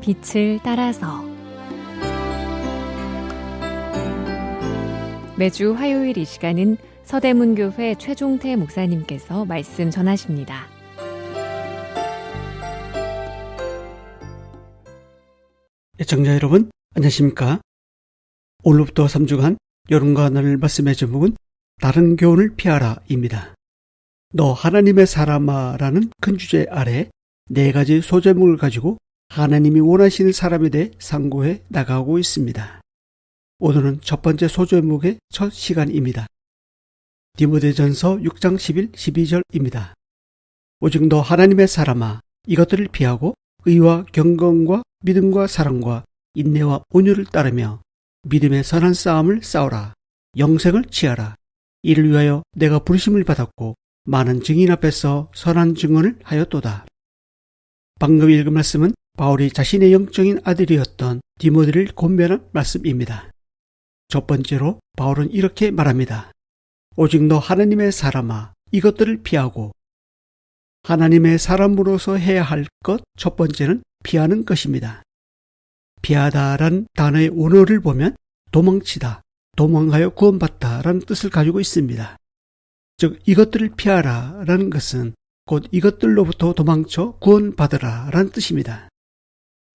빛을 따라서 매주 화요일 이 시간은 서대문교회 최종태 목사님께서 말씀 전하십니다. 애청자 여러분, 안녕하십니까? 오늘부터 3주간 여러분과 나눌 말씀의 제목은 다른 교훈을 피하라입니다. 너 하나님의 사람아 라는 큰 주제 아래 4가지 소제목을 가지고 하나님이 원하시는 사람에 대해 상고해 나가고 있습니다. 오늘은 첫 번째 소제목의 첫 시간입니다. 디모데전서 6장 11, 12절입니다. 오직 너 하나님의 사람아, 이것들을 피하고 의와 경건과 믿음과 사랑과 인내와 온유를 따르며 믿음의 선한 싸움을 싸우라. 영생을 취하라. 이를 위하여 내가 부르심을 받았고 많은 증인 앞에서 선한 증언을 하였도다. 방금 읽은 말씀은 바울이 자신의 영적인 아들이었던 디모데를 권면한 말씀입니다. 첫 번째로 바울은 이렇게 말합니다. 오직 너 하나님의 사람아, 이것들을 피하고. 하나님의 사람으로서 해야 할 것 첫 번째는 피하는 것입니다. 피하다라는 단어의 원어를 보면 도망치다, 도망하여 구원받다 라는 뜻을 가지고 있습니다. 즉 이것들을 피하라 라는 것은 곧 이것들로부터 도망쳐 구원받으라 라는 뜻입니다.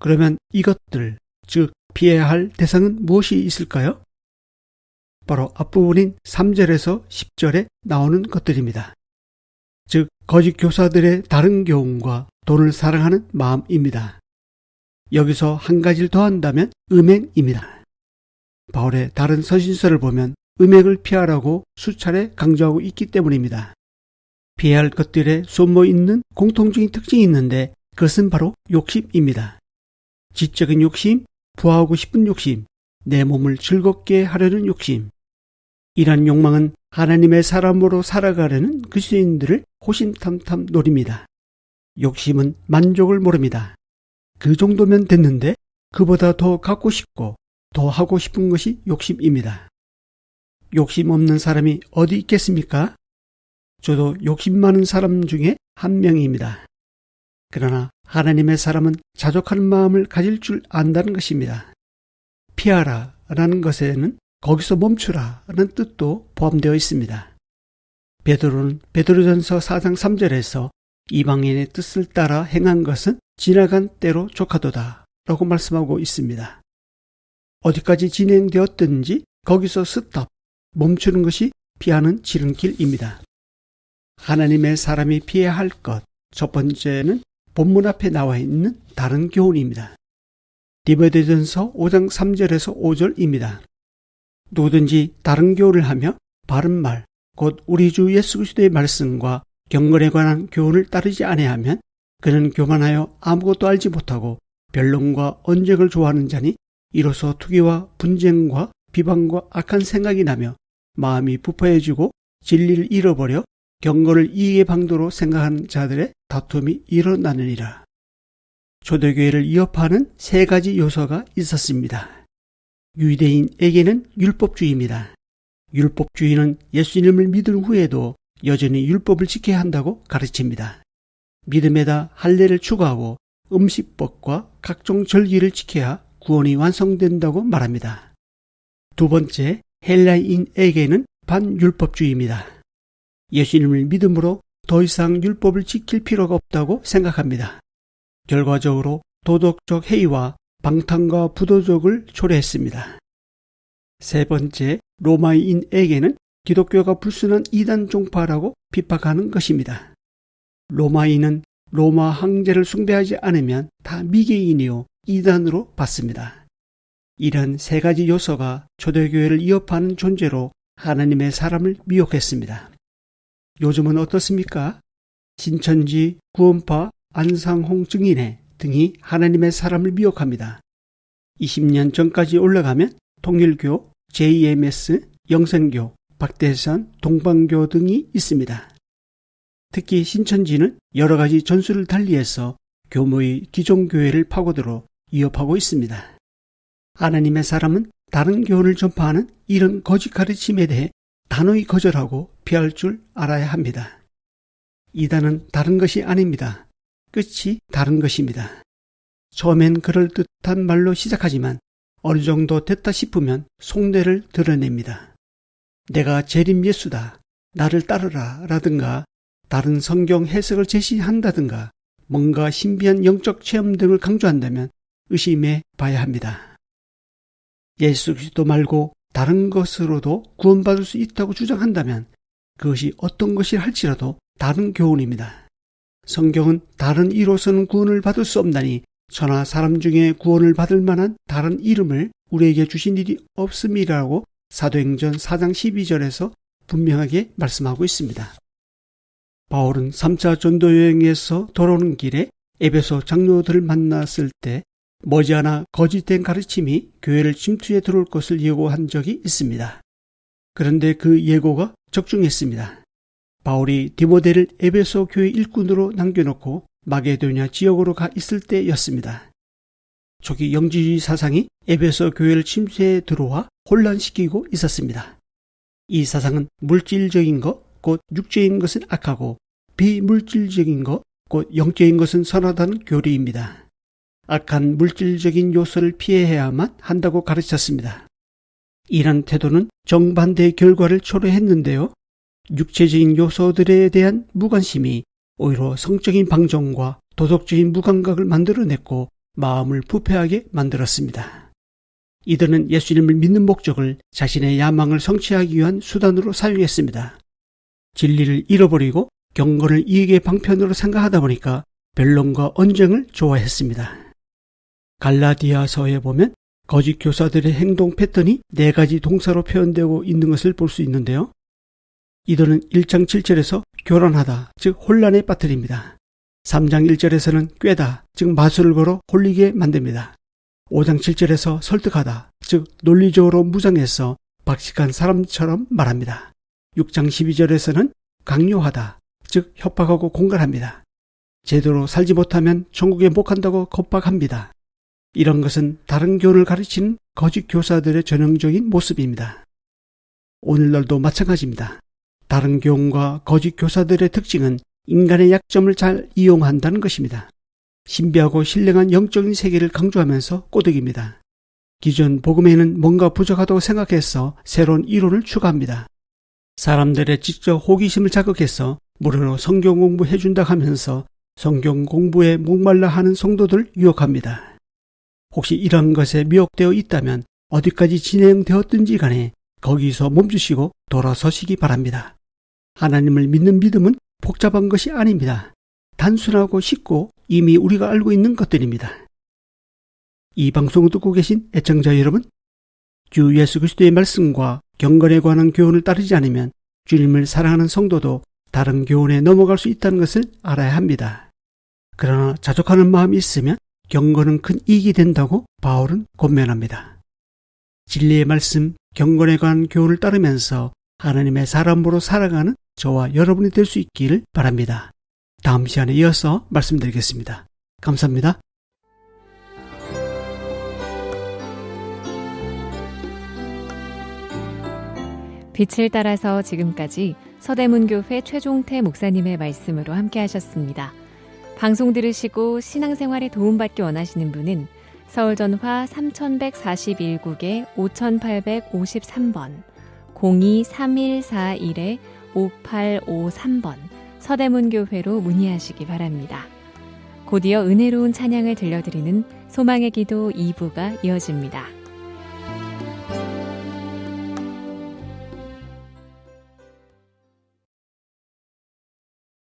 그러면 이것들, 즉 피해야 할 대상은 무엇이 있을까요? 바로 앞부분인 3절에서 10절에 나오는 것들입니다. 즉 거짓 교사들의 다른 교훈과 돈을 사랑하는 마음입니다. 여기서 한 가지를 더한다면 음행입니다. 바울의 다른 서신서를 보면 음행을 피하라고 수차례 강조하고 있기 때문입니다. 피해야 할 것들에 숨어 있는 공통적인 특징이 있는데 그것은 바로 욕심입니다. 지적인 욕심, 부하고 싶은 욕심, 내 몸을 즐겁게 하려는 욕심. 이러한 욕망은 하나님의 사람으로 살아가려는 그리스도인들을 호심탐탐 노립니다. 욕심은 만족을 모릅니다. 그 정도면 됐는데 그보다 더 갖고 싶고 더 하고 싶은 것이 욕심입니다. 욕심 없는 사람이 어디 있겠습니까? 저도 욕심 많은 사람 중에 한 명입니다. 그러나 하나님의 사람은 자족하는 마음을 가질 줄 안다는 것입니다. 피하라 라는 것에는 거기서 멈추라 라는 뜻도 포함되어 있습니다. 베드로는 베드로전서 4장 3절에서 이방인의 뜻을 따라 행한 것은 지나간 때로 족하도다 라고 말씀하고 있습니다. 어디까지 진행되었든지 거기서 스탑, 멈추는 것이 피하는 지름길입니다. 하나님의 사람이 피해야 할 것, 첫 번째는 본문 앞에 나와 있는 다른 교훈입니다. 디모데전서 5장 3절에서 5절입니다. 누구든지 다른 교훈을 하며 바른 말, 곧 우리 주 예수 그리스도의 말씀과 경건에 관한 교훈을 따르지 아니하면 그는 교만하여 아무것도 알지 못하고 변론과 언쟁을 좋아하는 자니 이로써 투기와 분쟁과 비방과 악한 생각이 나며 마음이 부패해지고 진리를 잃어버려 경건을 이익의 방도로 생각하는 자들의 다툼이 일어나느니라. 초대교회를 위협하는 3가지 요소가 있었습니다. 유대인에게는 율법주의입니다. 율법주의는 예수님을 믿은 후에도 여전히 율법을 지켜야 한다고 가르칩니다. 믿음에다 할례를 추가하고 음식법과 각종 절기를 지켜야 구원이 완성된다고 말합니다. 두 번째, 헬라인에게는 반율법주의입니다. 예수님을 믿음으로 더 이상 율법을 지킬 필요가 없다고 생각합니다. 결과적으로 도덕적 해이와 방탕과 부도덕을 초래했습니다. 세 번째, 로마인에게는 기독교가 불순한 이단 종파라고 비판하는 것입니다. 로마인은 로마 황제를 숭배하지 않으면 다 미개인이요 이단으로 봤습니다. 이런 3가지 요소가 초대교회를 위협하는 존재로 하나님의 사람을 미혹했습니다. 요즘은 어떻습니까? 신천지, 구원파, 안상홍 증인회 등이 하나님의 사람을 미혹합니다. 20년 전까지 올라가면 통일교, JMS, 영생교, 박대선, 동방교 등이 있습니다. 특히 신천지는 여러 가지 전술을 달리해서 교모의 기존 교회를 파고들어 위협하고 있습니다. 하나님의 사람은 다른 교훈을 전파하는 이런 거짓 가르침에 대해 단호히 거절하고 피할 줄 알아야 합니다. 이단은 다른 것이 아닙니다. 끝이 다른 것입니다. 처음엔 그럴듯한 말로 시작하지만 어느 정도 됐다 싶으면 속내를 드러냅니다. 내가 재림 예수다, 나를 따르라 라든가 다른 성경 해석을 제시한다든가 뭔가 신비한 영적 체험 등을 강조한다면 의심해 봐야 합니다. 예수 그리스도 말고 다른 것으로도 구원받을 수 있다고 주장한다면 그것이 어떤 것이 할지라도 다른 교훈입니다. 성경은 다른 이로서는 구원을 받을 수 없나니 천하 사람 중에 구원을 받을 만한 다른 이름을 우리에게 주신 일이 없음이라고 사도행전 4장 12절에서 분명하게 말씀하고 있습니다. 바울은 3차 전도여행에서 돌아오는 길에 에베소 장로들을 만났을 때 머지않아 거짓된 가르침이 교회를 침투해 들어올 것을 예고한 적이 있습니다. 그런데 그 예고가 적중했습니다. 바울이 디모데를 에베소 교회 일꾼으로 남겨놓고 마게도냐 지역으로 가 있을 때였습니다. 초기 영지주의 사상이 에베소 교회를 침투해 들어와 혼란시키고 있었습니다. 이 사상은 물질적인 것, 곧 육적인 것은 악하고 비물질적인 것, 곧 영적인 것은 선하다는 교리입니다. 악한 물질적인 요소를 피해야만 한다고 가르쳤습니다. 이런 태도는 정반대의 결과를 초래했는데요. 육체적인 요소들에 대한 무관심이 오히려 성적인 방종과 도덕적인 무감각을 만들어냈고 마음을 부패하게 만들었습니다. 이들은 예수님을 믿는 목적을 자신의 야망을 성취하기 위한 수단으로 사용했습니다. 진리를 잃어버리고 경건을 이익의 방편으로 생각하다 보니까 변론과 언쟁을 좋아했습니다. 갈라디아서에 보면 거짓 교사들의 행동 패턴이 4가지 동사로 표현되고 있는 것을 볼 수 있는데요. 이들은 1장 7절에서 교란하다, 즉 혼란에 빠뜨립니다. 3장 1절에서는 꾀다, 즉 마술을 걸어 홀리게 만듭니다. 5장 7절에서 설득하다, 즉 논리적으로 무장해서 박식한 사람처럼 말합니다. 6장 12절에서는 강요하다, 즉 협박하고 공갈합니다. 제대로 살지 못하면 천국에 못 간다고 겁박합니다. 이런 것은 다른 교훈을 가르치는 거짓 교사들의 전형적인 모습입니다. 오늘날도 마찬가지입니다. 다른 교훈과 거짓 교사들의 특징은 인간의 약점을 잘 이용한다는 것입니다. 신비하고 신령한 영적인 세계를 강조하면서 꼬드깁니다. 기존 복음에는 뭔가 부족하다고 생각해서 새로운 이론을 추가합니다. 사람들의 지적 호기심을 자극해서 무료로 성경 공부해준다 하면서 성경 공부에 목말라 하는 성도들을 유혹합니다. 혹시 이런 것에 미혹되어 있다면 어디까지 진행되었든지 간에 거기서 멈추시고 돌아서시기 바랍니다. 하나님을 믿는 믿음은 복잡한 것이 아닙니다. 단순하고 쉽고 이미 우리가 알고 있는 것들입니다. 이 방송을 듣고 계신 애청자 여러분, 주 예수 그리스도의 말씀과 경건에 관한 교훈을 따르지 않으면 주님을 사랑하는 성도도 다른 교훈에 넘어갈 수 있다는 것을 알아야 합니다. 그러나 자족하는 마음이 있으면 경건은 큰 이익이 된다고 바울은 권면합니다. 진리의 말씀, 경건에 관한 교훈을 따르면서 하나님의 사람으로 살아가는 저와 여러분이 될 수 있기를 바랍니다. 다음 시간에 이어서 말씀드리겠습니다. 감사합니다. 빛을 따라서 지금까지 서대문교회 최종태 목사님의 말씀으로 함께 하셨습니다. 방송 들으시고 신앙생활에 도움받기 원하시는 분은 서울전화 3141국에 5853번 023141-5853번 서대문교회로 문의하시기 바랍니다. 곧이어 은혜로운 찬양을 들려드리는 소망의 기도 2부가 이어집니다.